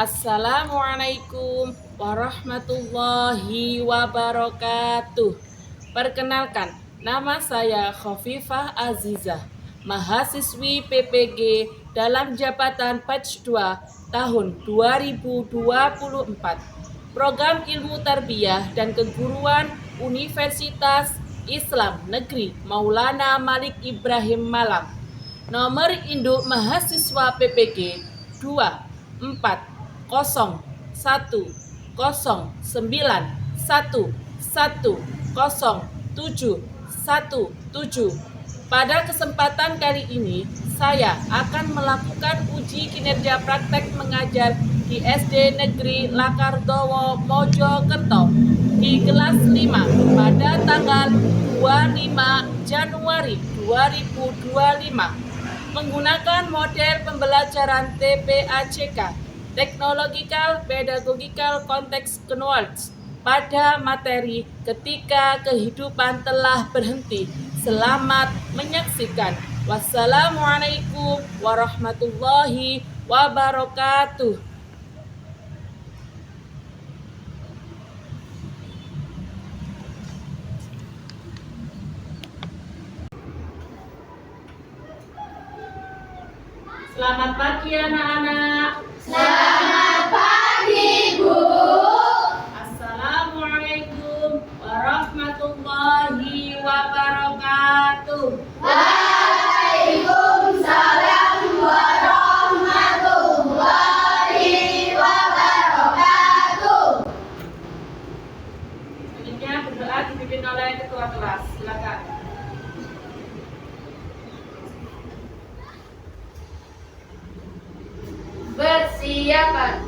Assalamualaikum warahmatullahi wabarakatuh. Perkenalkan, nama saya Khofifah Azizah, mahasiswi PPG dalam jabatan Batch 2 tahun 2024. Program Ilmu Tarbiyah dan Keguruan Universitas Islam Negeri Maulana Malik Ibrahim Malang. Nomor induk mahasiswa PPG 24091101717. Pada kesempatan kali ini, saya akan melakukan uji kinerja praktek mengajar di SD Negeri Lakardowo Mojokerto di kelas 5 pada tanggal 25 Januari 2025 menggunakan model pembelajaran TPACK Technological Pedagogical Context Knowledge pada materi ketika kehidupan telah berhenti. Selamat menyaksikan. Wassalamualaikum warahmatullahi wabarakatuh. Selamat pagi anak-anak. Selamat pagi, Bu. Assalamualaikum warahmatullahi wabarakatuh. Waalaikumsalam warahmatullahi wabarakatuh. Selanjutnya berdoa dipimpin oleh ketua kelas. Silakan. Persiapan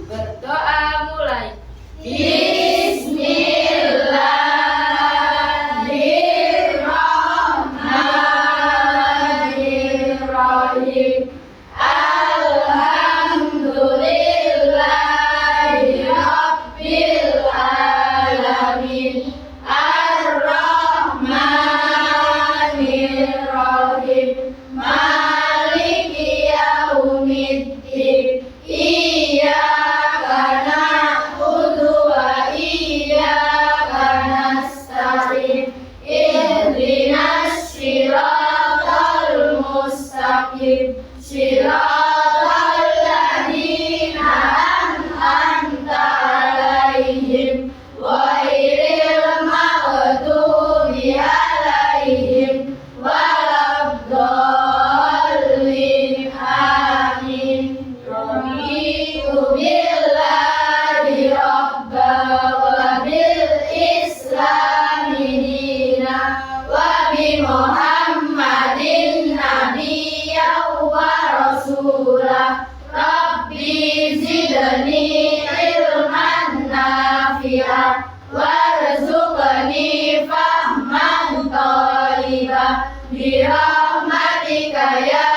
berdoa mulai. Bismillahirrahmanirrahim. Alhamdulillahirabbil alamin. Ar-Rahmanirrahim. Maliki yaumiddin. Iyyaka na'budu wa iyyaka nasta'in. Ihdinas siratal mustaqim. Siratal ladzina an'amta 'alaihim ghairil maghdubi 'alaihim waladdallin. Amin. Raditu billahi rabba wa bil islami dina wa bi Muhammadin nabiyyan wa rasulah. Rabbi zidni ilman nafi'an warzuqni fahman thayyiban birahmatika ya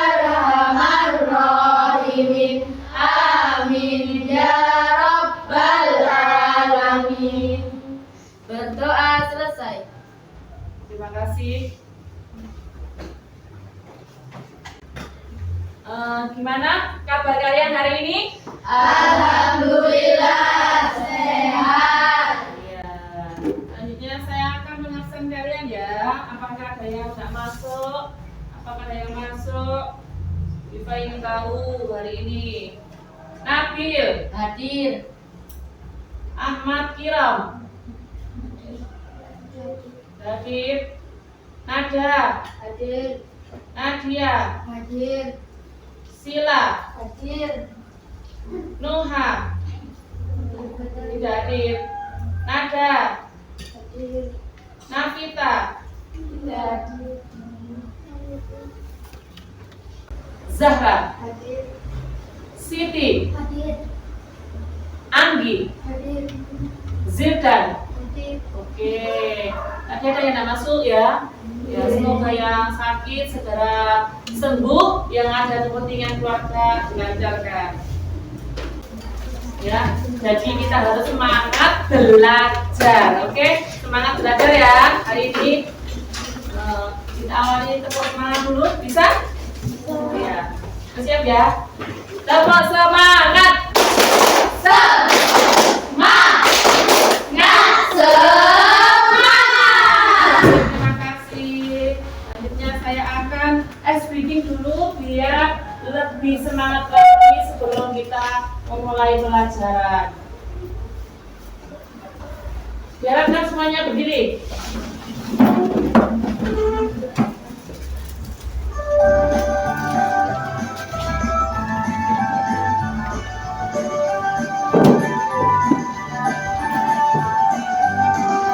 arhamar rahimin. Amin ya rabbal alamin. Berdoa selesai. Terima kasih. Gimana kabar kalian hari ini? Alhamdulillah sehat. Ya. Selanjutnya saya akan mengabsen kalian ya. Apakah ada yang tidak masuk? Apakah ada yang masuk? Viva ingin tahu hari ini. Nabil, Hadir. Ahmad Kiram, David, Nada, Hadir. Nadia, Hadir. Sila, Hadir. Nuha, tidak hadir. Nada, Hadir. Nafita, Hadir. Zahra, Hadir. Siti, Hadir. Anggi, Hadir. Zildan. Hadir. Oke, tadi ada yang tidak masuk ya. Ya, semoga yang sakit segera sembuh, yang ada kepentingan keluarga dilancarkan. Ya, jadi kita harus semangat belajar, oke? Semangat belajar ya hari ini. Kita awali tepuk semangat dulu, bisa? Ya, siap ya. Tepuk semangat. Terima kasih. Selanjutnya saya akan ice breathing dulu biar lebih semangat lagi sebelum kita memulai pelajaran. Biarkan semuanya berdiri.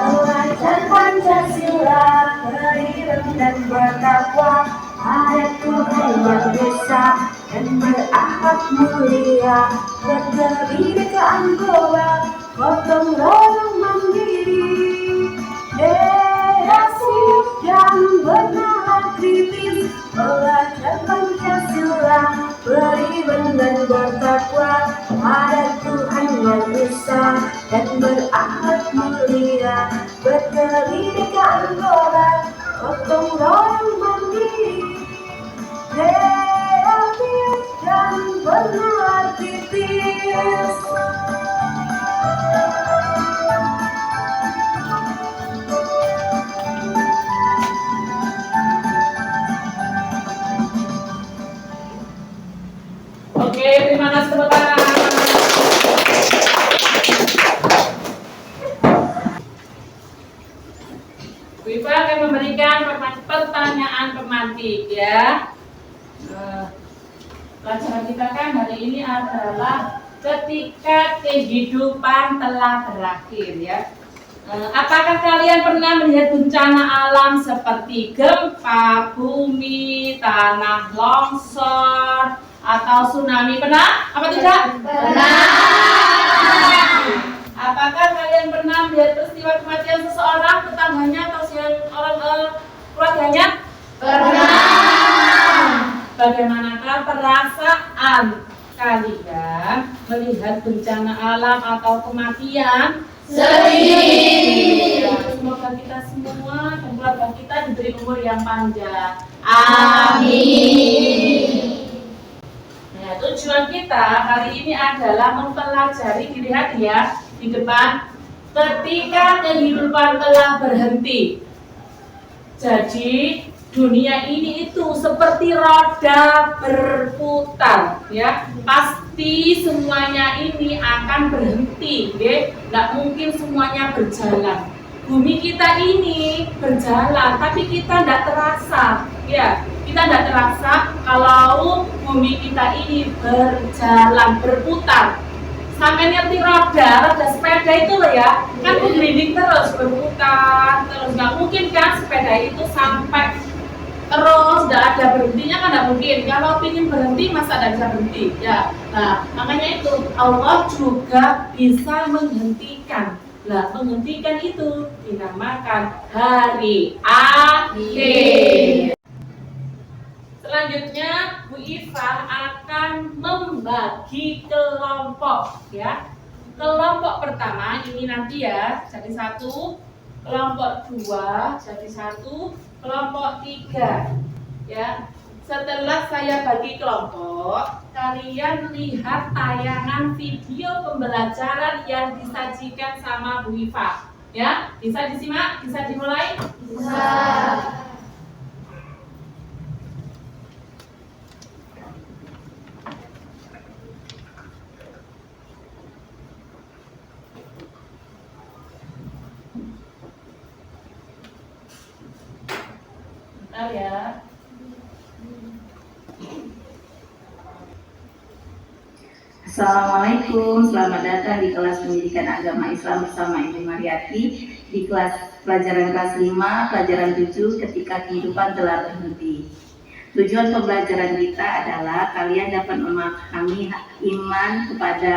Belajar Pancasila, beriman dan bertakwa pada Tuhan yang Esa dan berakhlak mulia, berkebinekaan global, gotong royong mandiri, kreatif dan bernalar kritis. Belajar Pancasila, beriman dan bertakwa pada Tuhan yang Esa dan berakhlak mulia, berkebinekaan global, gotong royong mandiri, kreatif dan bernalar kritis. Oke, terima kasih tepuk tangan. Bu Iva akan memberikan pertanyaan pemantik ya. Pelajaran kita kan hari ini adalah ketika kehidupan telah berakhir ya. Apakah kalian pernah melihat bencana alam seperti gempa bumi, tanah longsor, atau tsunami? Pernah? Apa tidak? Apakah kalian pernah melihat peristiwa kematian seseorang, tetangganya atau orang keluarganya? Bagaimanakah perasaan kalian melihat bencana alam atau kematian? Sedih. Ya, semoga kita semua dan keluarga kita diberi umur yang panjang. Amin. Nah, tujuan kita hari ini adalah mempelajari, dilihat ya di depan, ketika kehidupan telah berhenti. Jadi dunia ini itu seperti roda berputar ya, pasti semuanya ini akan berhenti ya. Nggak mungkin semuanya berjalan. Bumi kita ini berjalan tapi kita nggak terasa ya, kita nggak terasa kalau bumi kita ini berjalan berputar. Sampai ngerti roda sepeda itu loh ya, kan bergelinding terus berputar terus, nggak mungkin kan sepeda itu sampai terus nggak ada berhentinya, kan nggak mungkin. Kalau ingin berhenti masa nggak bisa berhenti ya. Nah makanya itu Allah juga bisa menghentikan. Nah menghentikan itu dinamakan hari akhir. Selanjutnya Bu Iva akan membagi kelompok ya. Kelompok pertama ini nanti ya jadi satu, kelompok dua jadi satu, kelompok tiga ya. Setelah saya bagi kelompok, kalian lihat tayangan video pembelajaran yang disajikan sama Bu Iva ya. Bisa disimak, bisa dimulai? Bisa. Bentar ya. Assalamualaikum, selamat datang di kelas pendidikan agama Islam bersama Ibu Mariati di kelas pelajaran kelas 5, pelajaran 7 ketika kehidupan telah berhenti. Tujuan pembelajaran kita adalah kalian dapat memahami iman kepada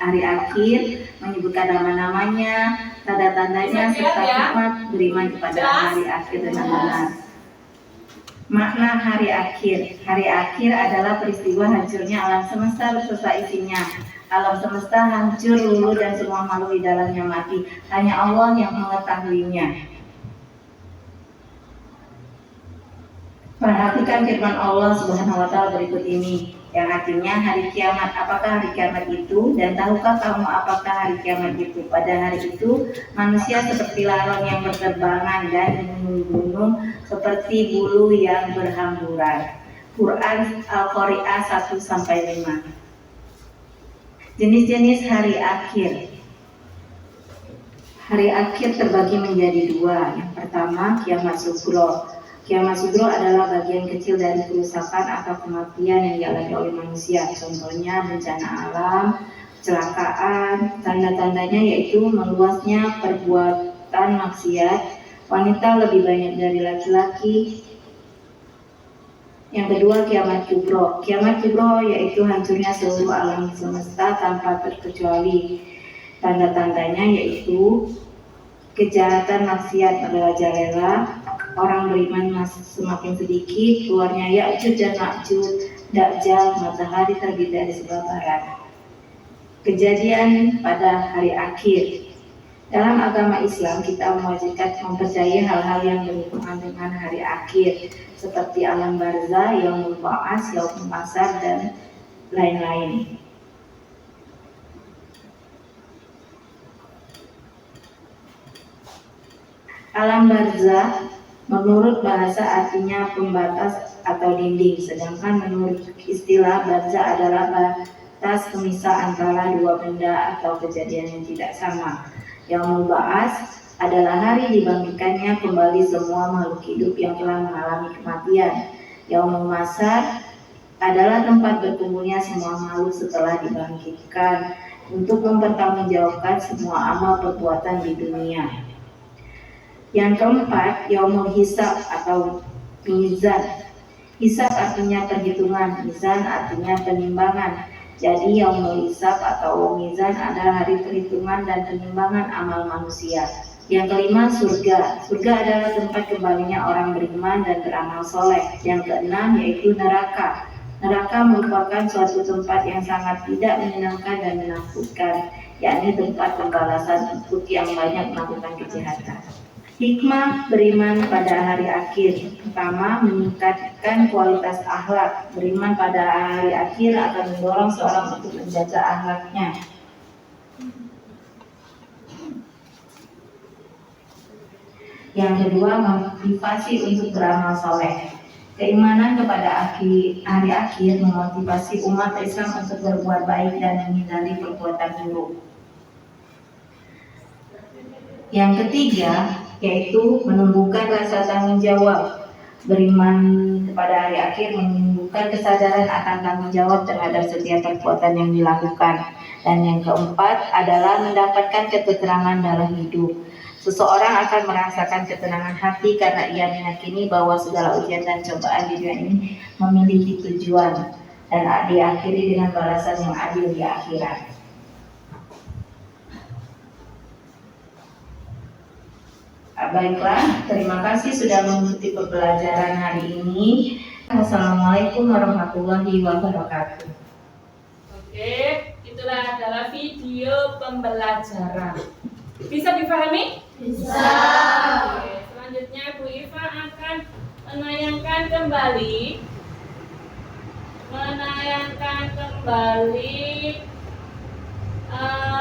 hari akhir, menyebutkan nama-namanya, tanda-tandanya, serta hikmat beriman kepada hari akhir dengan benar. Makna hari akhir. Hari akhir adalah peristiwa hancurnya alam semesta beserta isinya. Alam semesta hancur, luluh dan semua makhluk di dalamnya mati. Hanya Allah yang mengetahuinya. Perhatikan firman Allah Subhanahu wa taala berikut ini. yang artinya hari kiamat. Apakah hari kiamat itu? Dan tahukah kamu apakah hari kiamat itu? Pada hari itu manusia seperti laron yang berterbangan dan gunung-gunung seperti bulu yang berhamburan. Quran Al-Qari'ah 1-5. Jenis-jenis hari akhir. Hari akhir terbagi menjadi dua. Yang pertama, kiamat sugro. Kiamat sugro adalah bagian kecil dari kerusakan atau kematian yang dialami oleh manusia. Contohnya bencana alam, kecelakaan. Tanda-tandanya yaitu meluasnya perbuatan maksiat, wanita lebih banyak dari laki-laki. Yang kedua, kiamat kubro. Kiamat kubro yaitu hancurnya seluruh alam semesta tanpa terkecuali. Tanda-tandanya yaitu kejahatan maksiat merajalela, orang beriman semakin sedikit, keluarnya Ya'juj dan Ma'juj, Dajjal, matahari terbit dari sebelah barat. Kejadian pada hari akhir. Dalam agama Islam kita mewajibkan mempercayai hal-hal yang berhubungan dengan hari akhir seperti alam barzah, yaumul ba'ats, yaumul mahsyar dan lain-lain. Alam barzah menurut bahasa artinya pembatas atau dinding, sedangkan menurut istilah barzah adalah batas pemisah antara dua benda atau kejadian yang tidak sama. Yaumul ba'ats adalah hari dibangkitkannya kembali semua makhluk hidup yang telah mengalami kematian. Yaumul mahsyar adalah tempat berkumpulnya semua makhluk setelah dibangkitkan untuk mempertanggungjawabkan semua amal perbuatan di dunia. Yang keempat, yaumul hisab atau mizan. Hisab artinya perhitungan, mizan artinya penimbangan. Jadi yaumul hisab atau mizan adalah hari perhitungan dan penimbangan amal manusia. Yang kelima, surga. Surga adalah tempat kembalinya orang beriman dan beramal soleh. Yang keenam yaitu neraka. Neraka merupakan suatu tempat yang sangat tidak menyenangkan dan menakutkan, yakni tempat pembalasan untuk yang banyak melakukan kejahatan. Hikmah beriman pada hari akhir. Pertama, meningkatkan kualitas akhlak. Beriman pada hari akhir akan mendorong seorang untuk menjaga akhlaknya. Yang kedua, memotivasi untuk beramal soleh. Keimanan kepada hari akhir memotivasi umat Islam untuk berbuat baik dan menghindari perbuatan buruk. Yang ketiga, yaitu menumbuhkan rasa tanggung jawab. Beriman kepada hari akhir menumbuhkan kesadaran akan tanggung jawab terhadap setiap perbuatan yang dilakukan. Dan yang keempat adalah mendapatkan ketenangan dalam hidup. Seseorang akan merasakan ketenangan hati karena ia meyakini bahwa segala ujian dan cobaan di dunia ini memiliki tujuan dan diakhiri dengan balasan yang adil di akhirat. Baiklah, terima kasih sudah mengikuti pembelajaran hari ini. Wassalamualaikum warahmatullahi wabarakatuh. Oke, itulah adalah video pembelajaran. Bisa dipahami? Bisa. Oke, selanjutnya Bu Iva akan menayangkan kembali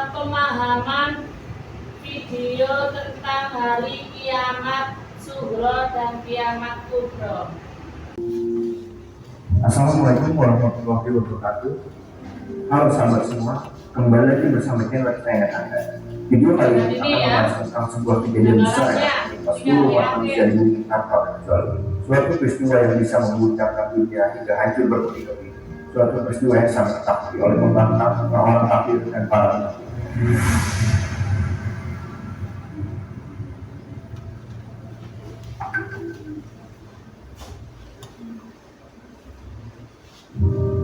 pemahaman video tentang hari kiamat sugro dan kiamat kubro. Assalamualaikum warahmatullahi wabarakatuh. Halo sahabat semua, kembali lagi bersama channel kesayangan Anda. Video kali ini akan membahas tentang sebuah kejadian besar yang menimpa seluruh umat manusia di bumi tanpa terkecuali. Suatu peristiwa yang bisa mengguncangkan dunia hingga hancur berkeping-keping. Suatu peristiwa yang sangat takut oleh pembantang, orang-orang kafir dan para munafik.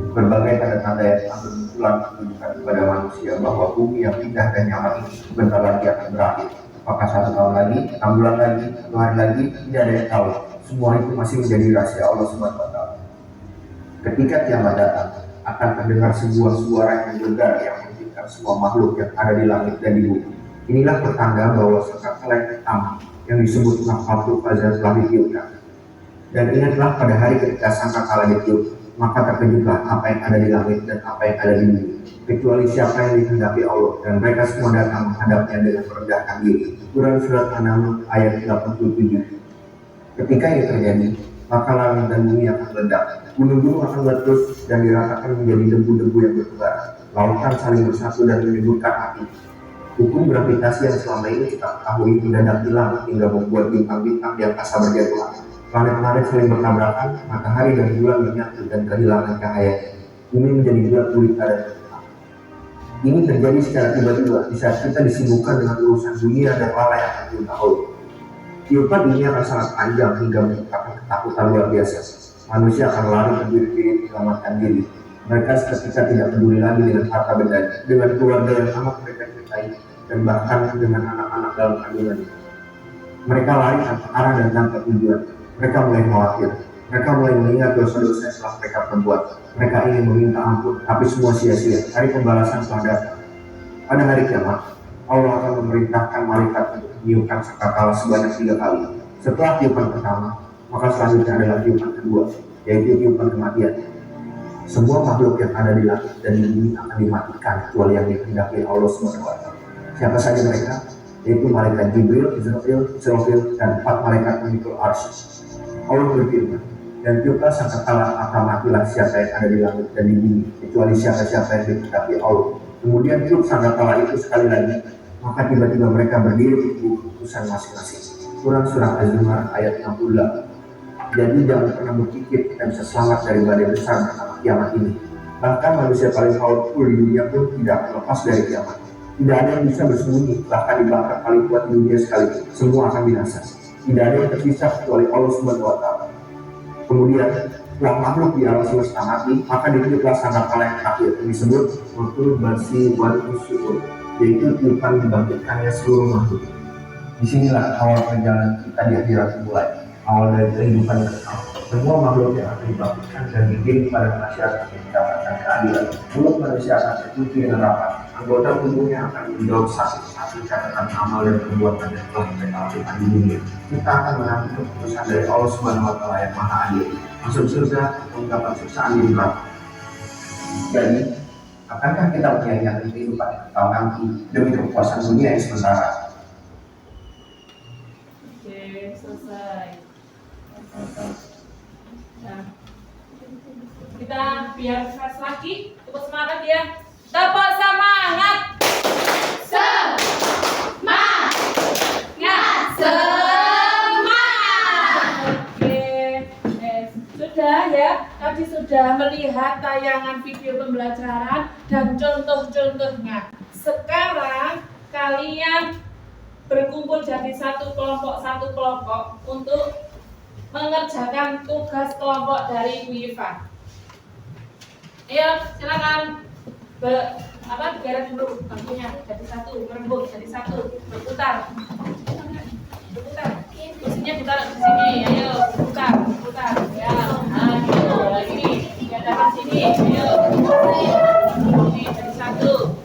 Berbagai tanda-tanda yang telah bermunculan menunjukkan kepada manusia bahwa bumi yang indah dan nyaman ini sebentar lagi akan berakhir. Apakah 1 tahun lagi, 6 bulan lagi, 1 hari lagi, tidak ada yang tahu. Semua itu masih menjadi rahasia Allah SWT. Ketika kiamat datang, akan terdengar sebuah suara yang menggelegar yang menghentikan semua makhluk yang ada di langit dan di bumi. Inilah pertanda bahwa sangkakala yang hitam yang disebut nafkhatul fazar telah ditiupkan. Dan ingatlah pada hari ketika sangkakala ditiup, maka terkejutlah apa yang ada di langit dan apa yang ada di bumi, kecuali siapa yang dikehendaki Allah, dan mereka semua datang menghadapnya dengan merendahkan diri. Quran surat 6 ayat 87. Ketika ini terjadi, maka langit dan bumi akan meledak, gunung-gunung akan meletus dan diratakan menjadi debu-debu yang bertebar, lautan saling bersatu dan menimbulkan api. Hukum gravitasi yang selama ini kita ketahui mendadak hilang hingga membuat bintang-bintang di angkasa berjatuhan. Planet-planet saling bertabrakan, matahari dan bulan menyatu dan kehilangan cahaya. Bumi menjadi gelap gulita dan gelap. Ini terjadi secara tiba-tiba di saat kita disibukkan dengan urusan dunia dan lalai akan perintah Allah. Tiupan ini akan sangat panjang hingga menciptakan ketakutan luar biasa. Manusia akan lari berdiri-diri menyelamatkan diri. Mereka seketika tidak peduli lagi dengan harta benda, dengan keluarga yang amat mereka cintai, dan bahkan dengan anak-anak dalam kandungannya. Mereka lari tanpa arah dan tanpa tujuan. Mereka mulai khawatir. Mereka mulai mengingat dosa-dosa yang telah mereka perbuat. Mereka ingin meminta ampun, tapi semua sia-sia. Hari pembalasan telah datang. Pada hari kiamat, Allah akan memerintahkan malaikat untuk meniupkan sangkakala sebanyak 3 kali. Setelah tiupan pertama, maka selanjutnya adalah tiupan kedua, yaitu tiupan kematian. Semua makhluk yang ada di langit dan di bumi akan dimatikan kecuali yang dikehendaki Allah SWT. Siapa saja mereka? Yaitu malaikat Jibril, Israfil, dan 4 malaikat memikul arsy. Allah berfirman, dan tiuplah sangkakala, maka matilah siapa yang ada di langit dan di bumi, kecuali siapa-siapa yang dikehendaki Allah. Kemudian tiup sangkakala itu sekali lagi, maka tiba-tiba mereka berdiri di keputusan masing-masing. Quran surah Az-Zumar ayat 68. Jadi jangan pernah berpikir kita bisa selamat dari badai besar bernama kiamat ini. Bahkan manusia paling powerful di dunia pun tidak lepas dari kiamat. Tidak ada yang bisa bersembunyi, bahkan dibakar paling kuat di dunia sekalipun, semua akan binasa. Tidak ada yang tersisa kecuali Allah SWT. Kemudian, setelah makhluk di alam semesta mati, maka ditiuplah sangkakala yang terakhir, yang disebut Nafkhul Ba'tsi wal Nusyur, yaitu tiupan dibangkitkannya seluruh makhluk. Disinilah awal perjalanan kita di akhirat mulai. Awal dari kehidupan kekal. Semua makhluk yang akan dibangkitkan dan dikirim pada masyarakat yang mendapatkan keadilan. Mulut manusia akan terkunci dengan rapat. Anggota tubuhnya akan menjawab satu-satu catatan amal dan perbuatan yang telah mereka lakukan di dunia. Kita akan menanti keputusan dari Allah SWT yang Maha Adil. Masuk surga atau mendapat siksaan di neraka. Jadi, akankah kita menyanyiakan kehidupan yang kekal nanti demi kepuasan dunia yang sementara? Oke, selesai. Nah, kita biar keras lagi, cukup semangat ya. Dapat semangat. Semangat. Oke, sudah ya. Tadi sudah melihat tayangan video pembelajaran dan contoh-contohnya. Sekarang kalian berkumpul jadi satu kelompok untuk mengerjakan tugas kelompok dari Bu Yifa. Ayo, silakan. Digarap dulu bangkunya jadi satu, berembuk jadi satu, berputar. Kursinya ditaruh di sini, ayo berputar. Ya, nah gitu, lagi dihadapkan sini, ayo. Ini jadi satu.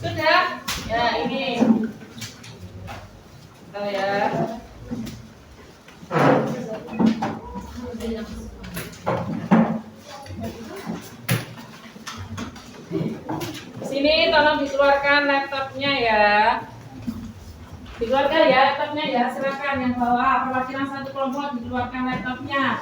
Sudah? Ya, ini. Bentar ya. Sini tolong dikeluarkan laptopnya ya. Dikeluarkan ya laptopnya ya, silakan yang bawa perwakilan satu kelompok dikeluarkan laptopnya.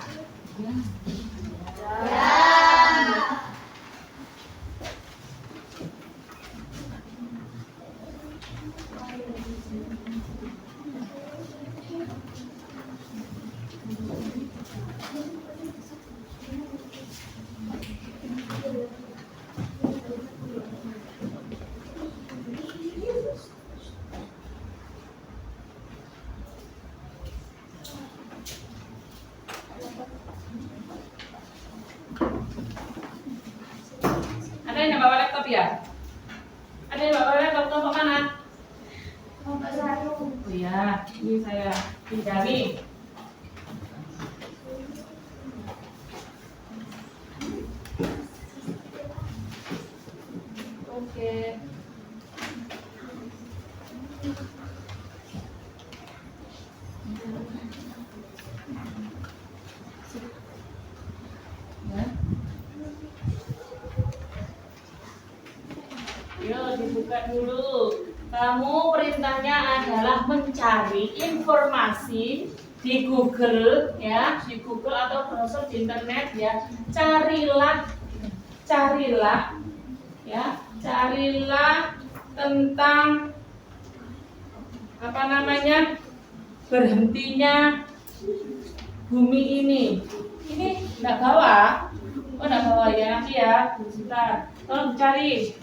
Ada yang bawa laptop ya? Ada yang bawa laptop kelompok mana? Oh iya, ini saya pinjami. Oke. dulu. Kamu perintahnya adalah mencari informasi di Google ya, di Google atau browser di internet ya. Carilah ya, carilah tentang apa namanya, berhentinya bumi ini. Ini enggak bawa? Oh enggak bawa ya, nanti ya, sebentar. Tolong cari.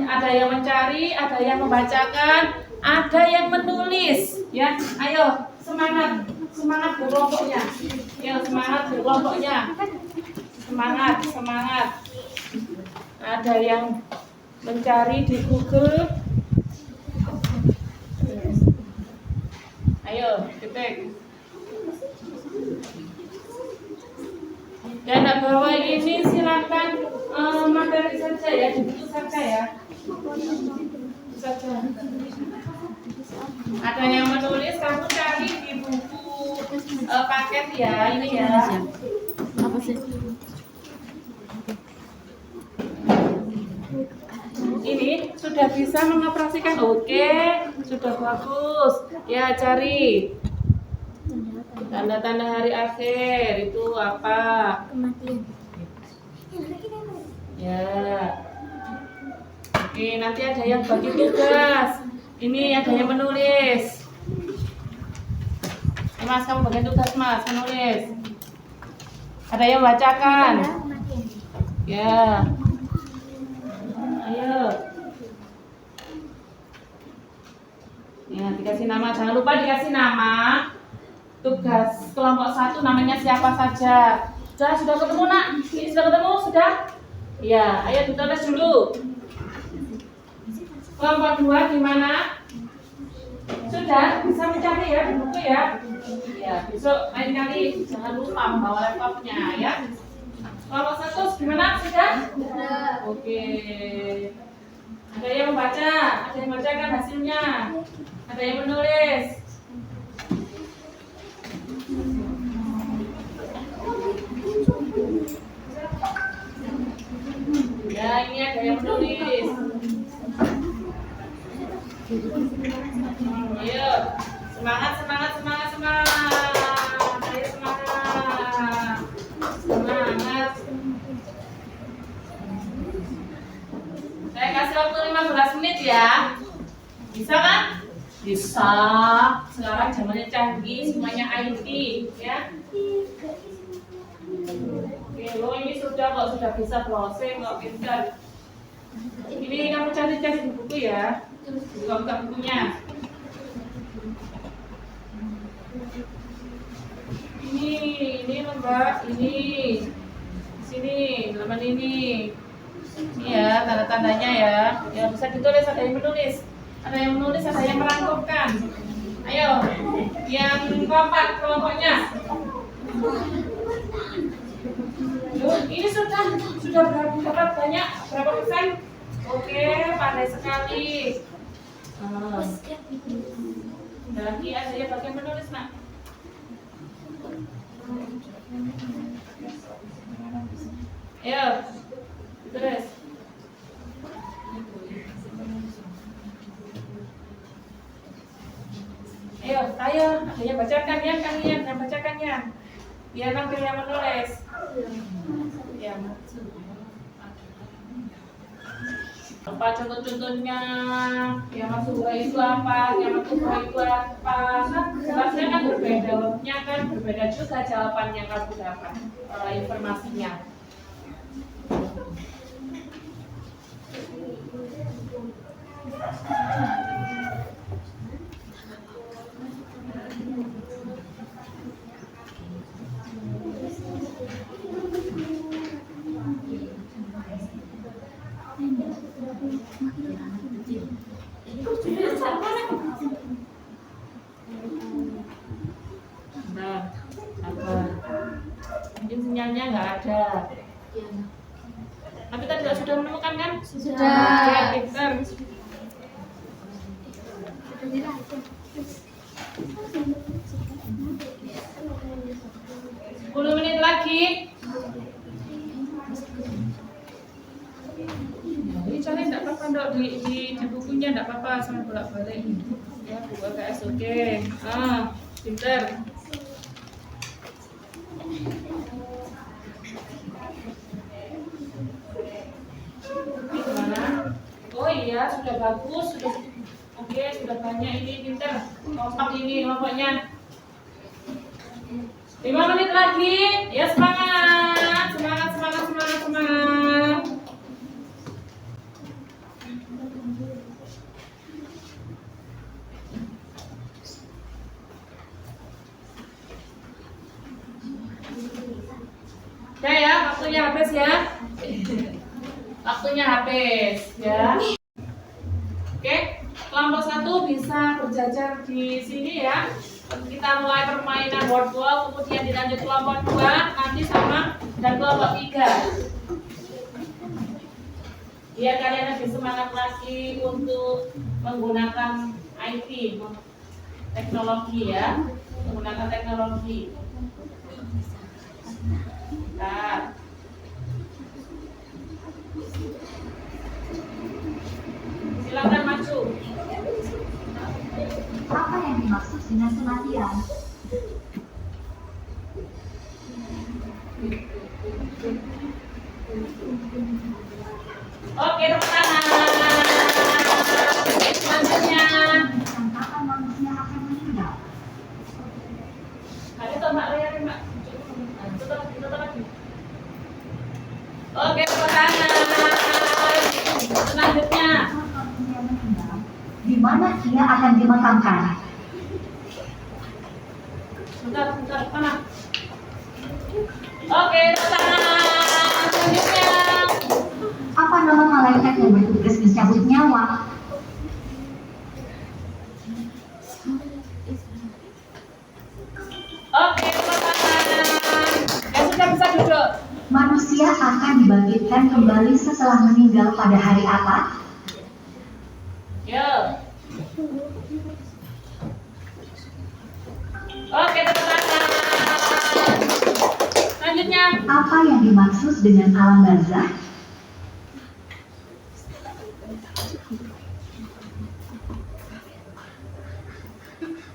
Ada yang mencari, ada yang membacakan, ada yang menulis ya. Ayo semangat berkelompoknya. Ya, semangat berkelompoknya. Semangat. Ada yang mencari di Google. Ayo, ketik. Dan bawa ini silakan materi saja ya, di buku saja ya. Saja. Ada yang menulis, kamu cari di buku paket ya, ini ya. Apa sih? Ini sudah bisa mengoperasikan, oke, sudah bagus. Ya, cari tanda-tanda hari akhir itu apa? Kematian. Ya. Oke, nanti ada yang bagi tugas. Ini ada yang menulis. Mas, kamu bagian tugas, Mas, menulis. Ada yang bacakan. Ya. Ayo. Ya, dikasih nama. Jangan lupa dikasih nama. Tugas kelompok 1 namanya siapa saja. Sudah ketemu, Nak? Ini sudah ketemu? Sudah? Ya, ayo ditulis dulu. Kelompok 2 gimana? Sudah? Bisa mencari ya di buku ya? Ya, besok lain kali jangan lupa membawa laptopnya ya. Kelompok 1 gimana? Sudah? Oke. Ada yang membaca, ada yang membacakan hasilnya, ada yang menulis. Ya, ini ada yang menulis. Ayo, semangat. Ayo semangat. Saya kasih waktu 15 menit ya. Bisa kan? Bisa. Sekarang zamannya canggih, semuanya IT ya. Oke, lo ini sudah bisa browsing, lo pintar. Ini kamu cari di buku ya. Buka bukunya. Ini Mbak, ini sini, halaman ini. Ini ya, tanda-tandanya ya. Ya bisa ditulis, ada yang menulis. Ada yang menulis, ada yang merangkumkan. Ayo, yang kompak kelompoknya. Ini sudah berapa banyak? Berapa persen? Oke, pandai sekali. Lagi ada yang bagian menulis, Nak. Ayo, terus. Ayo, ada yang bacakan ya, kalian yang bacakannya. Biar nampil yang menulis. Ya, apa contoh-contohnya? Yang masuk itu apa? Yang masuk itu apa? Jelasnya kan berbeda, waktunya kan berbeda juga jawaban yang kamu dapat, informasinya. Nah, apa? Mungkin sinyalnya nggak ada. Tapi tadi sudah menemukan kan? Sudah. Oke, pintar. 10 menit lagi. Ini cari di bukunya enggak apa-apa, sama bolak-balik. Ya, buku AKS oke. Pinter. Ini gimana? Oh iya, sudah bagus, sudah oke, sudah banyak ini pinter. Kompak ini kelompoknya. 5 menit lagi. Ya semangat, semangat, semangat, semangat, semangat. Udah ya, waktunya habis ya. Waktunya habis ya. Oke, kelompok 1 bisa berjajar di sini ya. Kita mulai permainan wordball, kemudian dilanjut kelompok 2 nanti sama dan kelompok 3. Biar kalian lebih semangat lagi untuk menggunakan IT, teknologi ya, menggunakan teknologi. Nah. Silakan maju. Apa yang dimaksud dengan kematian? Oke, tepuk tangan. Selanjutnya. Kapan manusia akan meninggal? Ada tuh Mbak Ria, Mbak. Tutup lagi. Oke, tepuk tangan. Selanjutnya. Manusia meninggal, di mana ia akan dimakamkan? Bentar, mana? Oke, tepuk tangan. Selanjutnya. Apa nama malaikat yang bertugas mencabut nyawa? Oke, tepuk tangan. Yang sudah bisa duduk. Manusia akan dibangkitkan kembali setelah meninggal pada hari apa? Yo. Oke, tepuk tangan. Selanjutnya. Apa yang dimaksud dengan alam barzakh?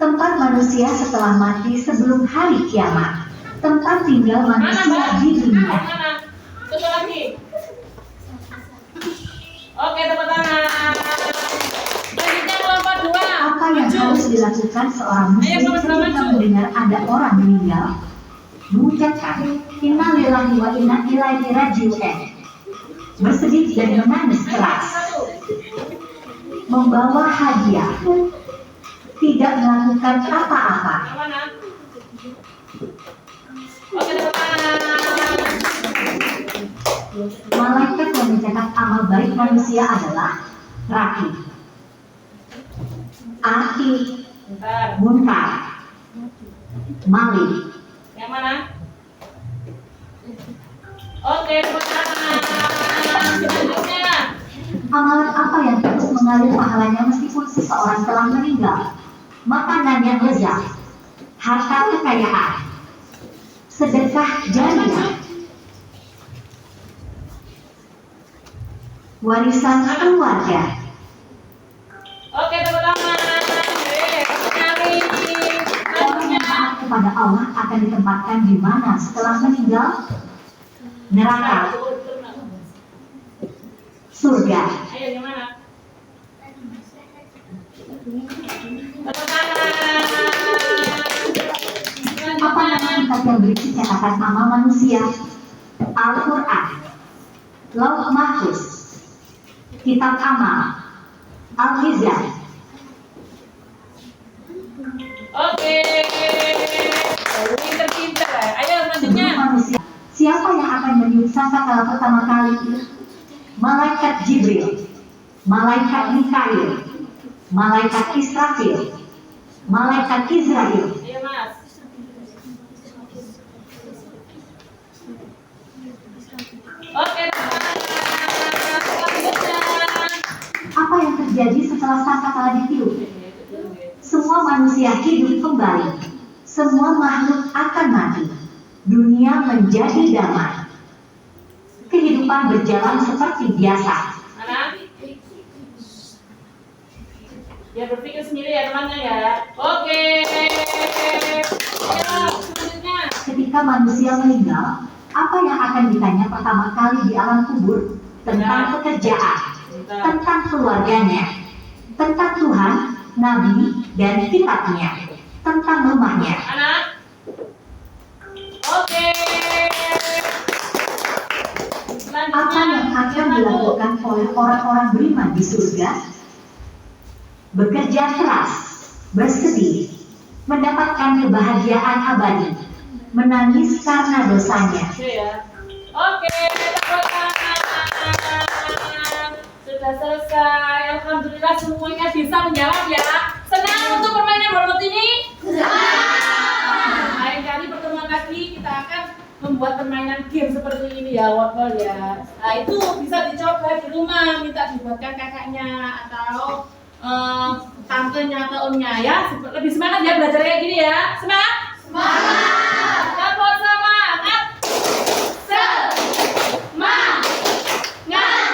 Tempat manusia setelah mati sebelum hari kiamat. Tempat tinggal manusia di dunia. Mana? Tutup lagi. Oke, tepuk tangan. Selanjutnya kelompok 2. Apa yang harus dilakukan seorang muslim ketika mendengar ada orang meninggal? Mengucapkan Inna lillahi wa inna ilaihi raji'un, bersedih dan menangis keras, membawa hadiah, tidak melakukan apa-apa. Yang mana? Oke, tepuk tangan. Malaikat yang mencatat amal baik manusia adalah Rakib, Atid, Bentar. Munkar, Malik. Yang mana? Oke, tepuk tangan. Selanjutnya. Amalan apa yang terus mengalir pahalanya meskipun seseorang telah meninggal? Makanan yang lezat, harta kekayaan, sedekah jariah, warisan keluarga. Oke, tepuk tangan. Nyari. Orang yang taat kepada Allah akan ditempatkan di mana setelah meninggal? Neraka, surga. Ayo, yang mana? Tepuk tangan. Apa nama kitab yang berisi catatan amal manusia? Al-Quran, Lauh Mahfuz, Kitab Amal, Al-Mizan. Oke. Pinter-pinter. Ayo, selanjutnya. Manusia. Siapa yang akan meniup sangkakala pertama kali? Malaikat Jibril, Malaikat Mikail, Malaikat Israfil, Malaikat Israel. Ayo, Mas. Oke, selanjutnya. Apa yang terjadi setelah sangkakala ditiup? Semua manusia hidup kembali. Semua makhluk akan mati. Dunia menjadi damai. Kehidupan berjalan seperti biasa. Mana? Ya berpikir sendiri ya temannya ya. Oke. Ya, selanjutnya. Ketika manusia meninggal, apa yang akan ditanya pertama kali di alam kubur? Tentang pekerjaan, tentang keluarganya, tentang Tuhan, Nabi, dan kitabnya, tentang rumahnya. Anak. Oke. Apa yang akan dilakukan oleh orang-orang beriman di surga? Bekerja keras, bersedih, mendapatkan kebahagiaan abadi, menangis karena dosanya. Oke ya. Oke, tepuk tangan. Sudah selesai. Alhamdulillah semuanya bisa menjawab ya. Senang untuk permainan robot ini? Senang. Lain kali pertemuan lagi kita akan membuat permainan game seperti ini ya, workball ya. Nah itu bisa dicoba di rumah, minta dibuatkan kakaknya atau tantenya atau omnya ya. Lebih semangat ya belajar kayak gini ya. Semangat? Semangat. Kamu semangat. Semangat.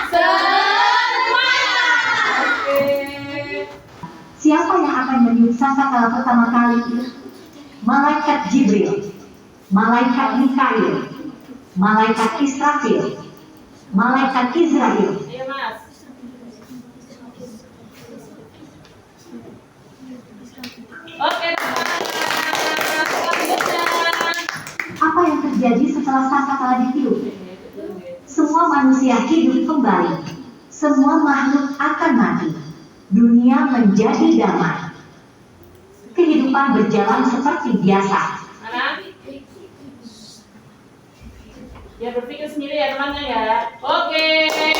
Semangat. Oke. Siapa yang akan meniup sangkakala pertama kali? Malaikat Jibril, malaikat Mikail, malaikat Israfil, malaikat Israel. Iya mas. Oke. Apa yang terjadi setelah sangkakala ditiup? Semua manusia hidup kembali. Semua makhluk akan mati. Dunia menjadi damai. Kehidupan berjalan seperti biasa. Anak. Ya berpikir sendiri ya temannya ya. Oke. Ya,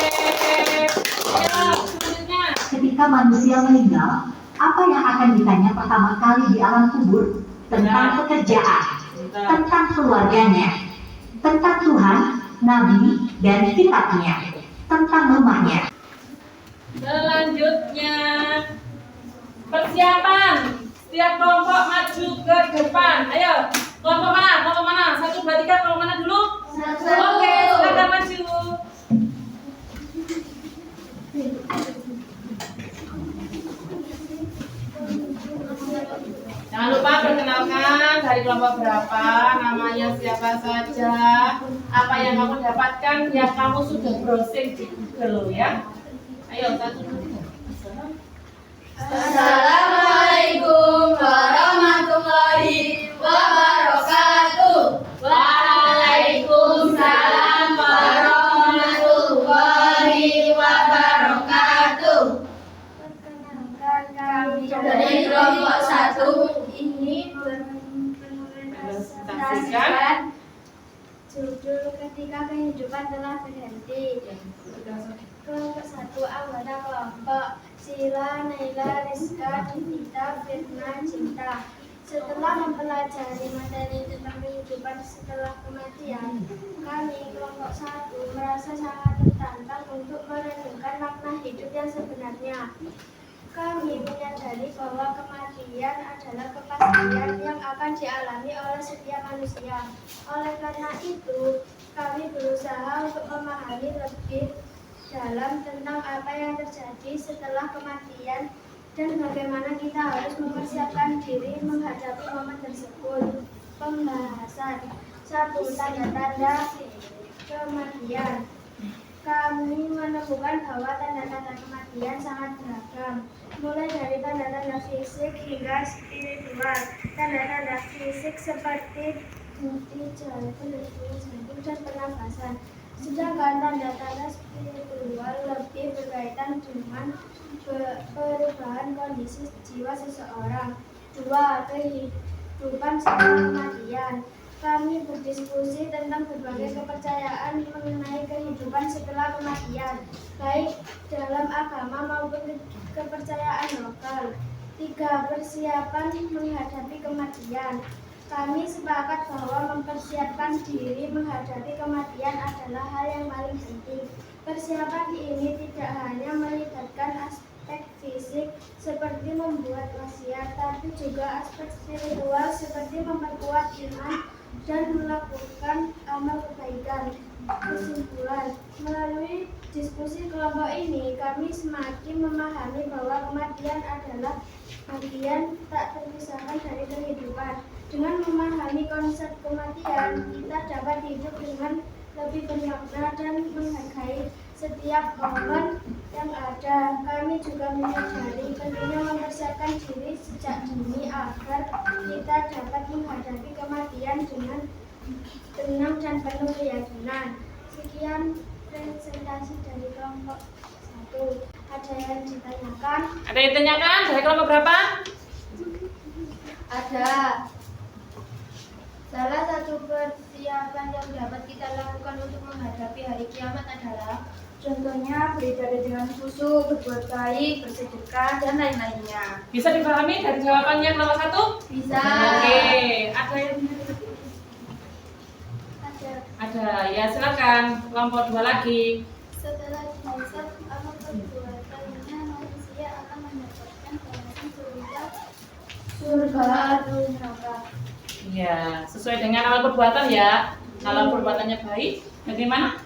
selanjutnya. Ketika manusia meninggal, apa yang akan ditanya pertama kali di alam kubur? Tentang pekerjaan, tentang keluarganya, tentang Tuhan, Nabi, dan kitabnya, tentang rumahnya. Selanjutnya persiapan. Setiap kelompok maju ke depan. Ayo, kelompok mana? Kelompok mana? 1, 2, 3, kelompok mana dulu? Oke, silakan maju. Jangan lupa perkenalkan dari kelompok berapa, namanya siapa saja, apa yang kamu dapatkan yang kamu sudah browsing di Google ya. Ayo, 1, 2, 3. Assalamualaikum warahmatullahi wabarakatuh. Waalaikumsalam warahmatullahi wabarakatuh. Perkenalkan kami dari kelompok 1 ini merepresentasikan judul ketika kehidupan telah berhenti. Kelompok 1 anggota kelompok Sila, Naila, Rizka, Divita, Firna, Cinta. Setelah mempelajari materi tentang kehidupan setelah kematian, kami kelompok 1 merasa sangat tertantang untuk merenungkan makna hidup yang sebenarnya. Kami menyadari bahwa kematian adalah kepastian yang akan dialami oleh setiap manusia. Oleh karena itu, kami berusaha untuk memahami lebih dalam tentang apa yang terjadi setelah kematian dan bagaimana kita harus mempersiapkan diri menghadapi momen tersebut. Pembahasan 1. Tanda-tanda kematian. Kami menemukan bahwa tanda-tanda kematian sangat beragam, mulai dari tanda-tanda fisik hingga spiritual. Tanda-tanda fisik seperti henti, jantung, dan pernafasan. Sedangkan tanda-tanda spiritual lebih berkaitan dengan perubahan kondisi jiwa seseorang. 2. Kehidupan setelah kematian. Kami berdiskusi tentang berbagai kepercayaan mengenai kehidupan setelah kematian, baik dalam agama maupun kepercayaan lokal. 3. Persiapan menghadapi kematian. Kami sepakat bahwa mempersiapkan diri menghadapi kematian adalah hal yang paling penting. Persiapan ini tidak hanya melibatkan aspek fisik seperti membuat wasiat, tapi juga aspek spiritual seperti memperkuat iman dan melakukan amal kebaikan. Kesimpulan, melalui diskusi kelompok ini, kami semakin memahami bahwa kematian adalah bagian tak terpisahkan dari kehidupan. Dengan memahami konsep kematian, kita dapat hidup dengan lebih bermakna dan menghargai setiap momen yang ada. Kami juga menyadari pentingnya mempersiapkan diri sejak dini agar kita dapat menghadapi kematian dengan tenang dan penuh keyakinan. Sekian presentasi dari kelompok 1. Ada yang ditanyakan? Ada yang ditanyakan dari kelompok berapa? Ada. Salah satu persiapan yang dapat kita lakukan untuk menghadapi hari kiamat adalah contohnya beribadah dengan khusyuk, berbuat baik, bersedekah, dan lain-lainnya. Bisa dipahami dari jawabannya kelompok 1? Bisa. Oke, ada yang Ada. ya silakan kelompok 2 lagi. Setelah dihisab amal perbuatannya, manusia akan mendapatkan balasan surga atau neraka. Ya, sesuai dengan amal perbuatan ya. Kalau perbuatannya baik, bagaimana?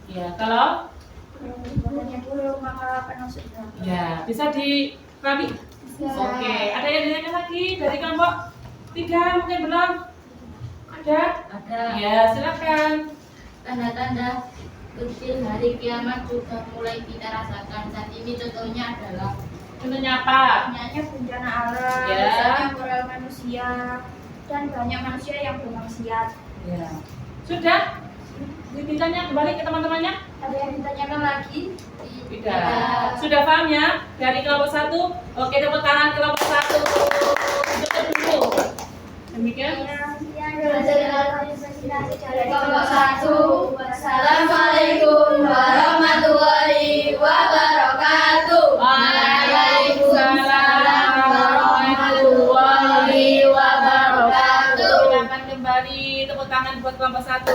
Ya, kalau Perbuatannya buruk maka penuh surga. ya bisa dipahami. Oke, ada yang ditanyakan lagi dari kelompok 3 mungkin belum? Ada? Ada Ya, silakan. tanda-tanda kecil hari kiamat juga mulai kita rasakan. Saat ini contohnya adalah Contohnya apa? Banyaknya bencana alam, Ya. rusaknya moral manusia, dan banyak manusia yang bermaksiat. Ya. Sudah? Ditanya kembali ke teman-temannya? Ada yang ditanyakan lagi? Tidak. Sudah paham ya? Dari kelompok 1? Oke, tepuk tangan kelompok 1. Tutup dulu. Demikian. Presentasi dari kelompok 1. Wassalamualaikum warahmatullahi wabarakatuh. Waalaikumsalam warahmatullahi wabarakatuh. Silakan kembali, tepuk tangan buat kelompok 1.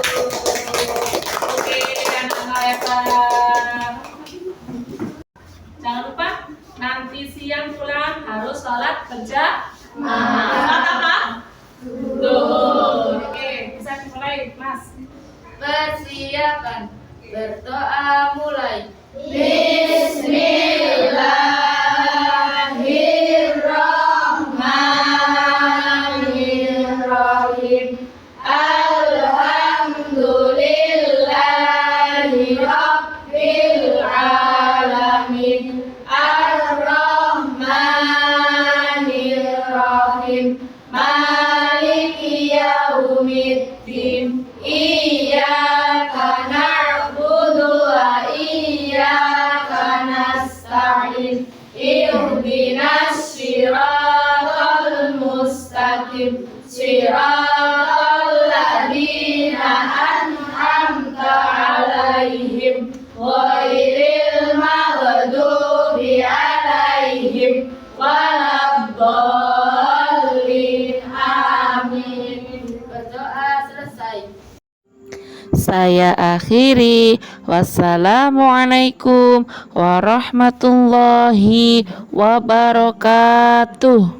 Oke, anak-anak hebat. Jangan lupa nanti siang pulang harus sholat berjamaah. Sholat apa? Duhur. Oke, bisa dimulai, Mas. Persiapan berdoa mulai. Bismillahirrahmanirrahim. Alhamdulillahi Rabbil Alamin. Ar-Rahmanir-Rahim. Maliki yaumiddin. Iyyaka na'budu wa iyyaka nasta'in. Ihdinas siratal mustaqim. Siratal ladzina an'amta 'alaihim ghairil maghdubi 'alaihim waladdallin. Amin. Berdoa selesai. Saya akhiri. Wassalamualaikum warahmatullahi wabarakatuh.